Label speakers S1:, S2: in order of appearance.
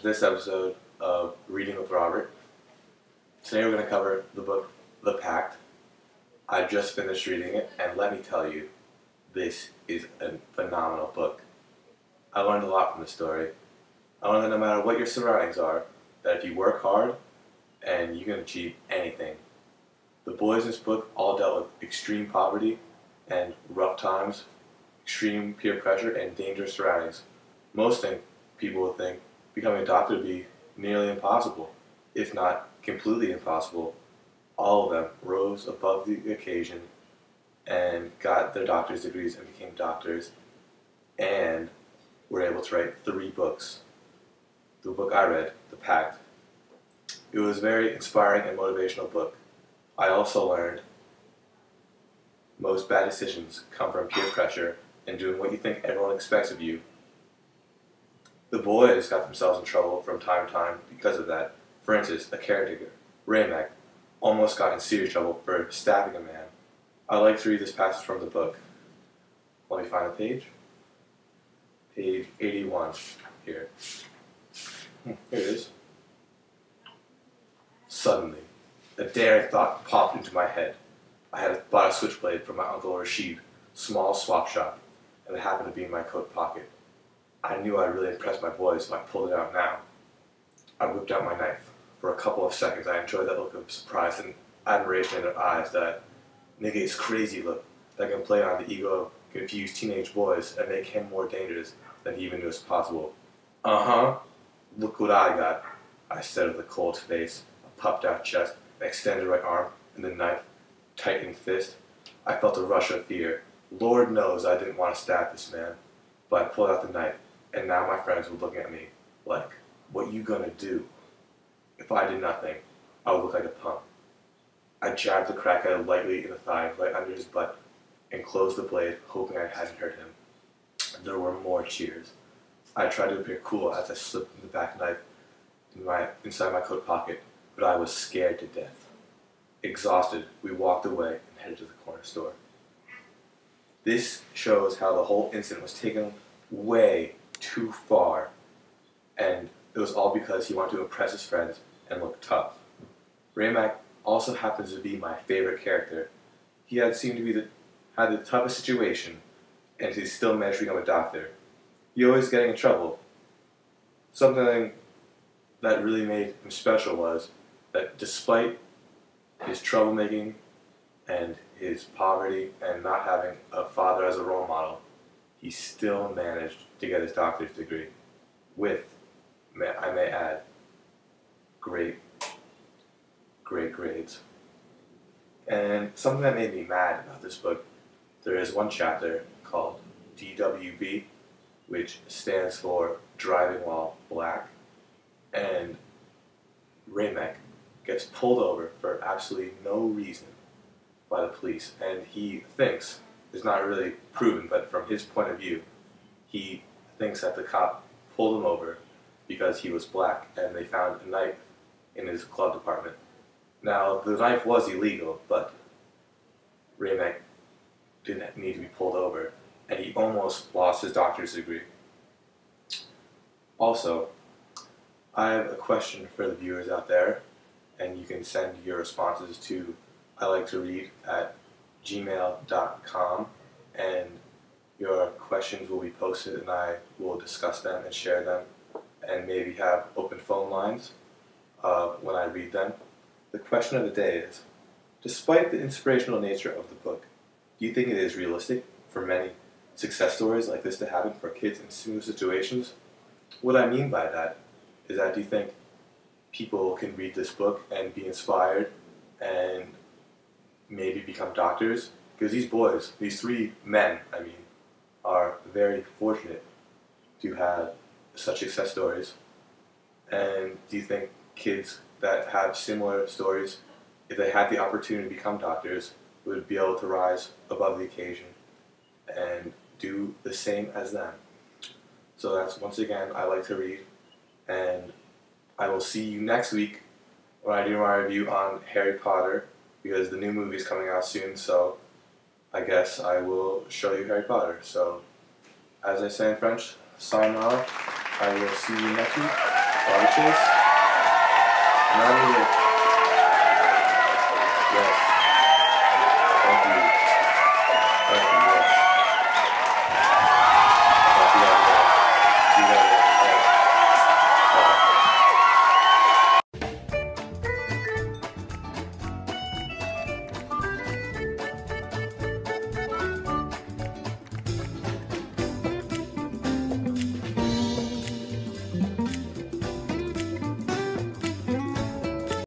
S1: this episode of Reading with Robert. Today we're going to cover the book The Pact. I just finished reading it, and let me tell you, this is a phenomenal book. I learned a lot from the story. I learned that no matter what your surroundings are, that if you work hard, and you can achieve anything. The boys in this book all dealt with extreme poverty and rough times, extreme peer pressure, and dangerous surroundings. Most people would think becoming a doctor would be nearly impossible, if not completely impossible. All of them rose above the occasion and got their doctor's degrees and became doctors, and were able to write 3 books. The book I read, The Pact. It was a very inspiring and motivational book. I also learned most bad decisions come from peer pressure and doing what you think everyone expects of you. The boys got themselves in trouble from time to time because of that. For instance, a caretaker, Ramek, almost got in serious trouble for stabbing a man. I like to read this passage from the book. Let me find the page. Page 81 here. Here it is. Suddenly, a daring thought popped into my head. I had bought a switchblade from my Uncle Rashid, small swap shop, and it happened to be in my coat pocket. I knew I'd really impress my boys, so I pulled it out now. I whipped out my knife. For a couple of seconds, I enjoyed that look of surprise and admiration in their eyes, that negates crazy look that can play on the ego of confused teenage boys and make him more dangerous than he even knew was possible. Uh-huh. Look what I got, I said with a cold face, a puffed out chest, an extended right arm, and the knife, tightening fist. I felt a rush of fear. Lord knows I didn't want to stab this man, but I pulled out the knife, and now my friends were looking at me like, what you gonna do? If I did nothing, I would look like a punk. I jabbed the crackhead lightly in the thigh, right under his butt, and closed the blade, hoping I hadn't hurt him. There were more cheers. I tried to appear cool as I slipped the back knife inside my coat pocket, but I was scared to death. Exhausted, we walked away and headed to the corner store. This shows how the whole incident was taken way too far, and it was all because he wanted to impress his friends and look tough. Ramek also happens to be my favorite character. He had seemed to be had the toughest situation, and he still managed to become a doctor. He always getting in trouble. Something that really made him special was that despite his troublemaking and his poverty and not having a father as a role model, he still managed to get his doctor's degree with, I may add, great grades. And something that made me mad about this book, there is one chapter called DWB, which stands for Driving While Black, and Ramek gets pulled over for absolutely no reason by the police, and he thinks, it's not really proven, but from his point of view, he thinks that the cop pulled him over because he was black, and they found a knife in his glove compartment. Now, the knife was illegal, but Ramek didn't need to be pulled over, and he almost lost his doctor's degree. Also, I have a question for the viewers out there, and you can send your responses to iliketoread@gmail.com, and your questions will be posted and I will discuss them and share them, and maybe have open phone lines when I read them. The question of the day is, despite the inspirational nature of the book, do you think it is realistic for many success stories like this to happen for kids in similar situations? What I mean by that is that do you think people can read this book and be inspired and maybe become doctors? Because these boys, these 3 men, are very fortunate to have such success stories. And do you think kids that have similar stories, if they had the opportunity to become doctors, would be able to rise above the occasion and do the same as them? So that's, once again, I like to read, and I will see you next week when I do my review on Harry Potter, because the new movie is coming out soon, so I guess I will show you Harry Potter. So, as I say in French, sayonara. I will see you next week. Chase. And I needed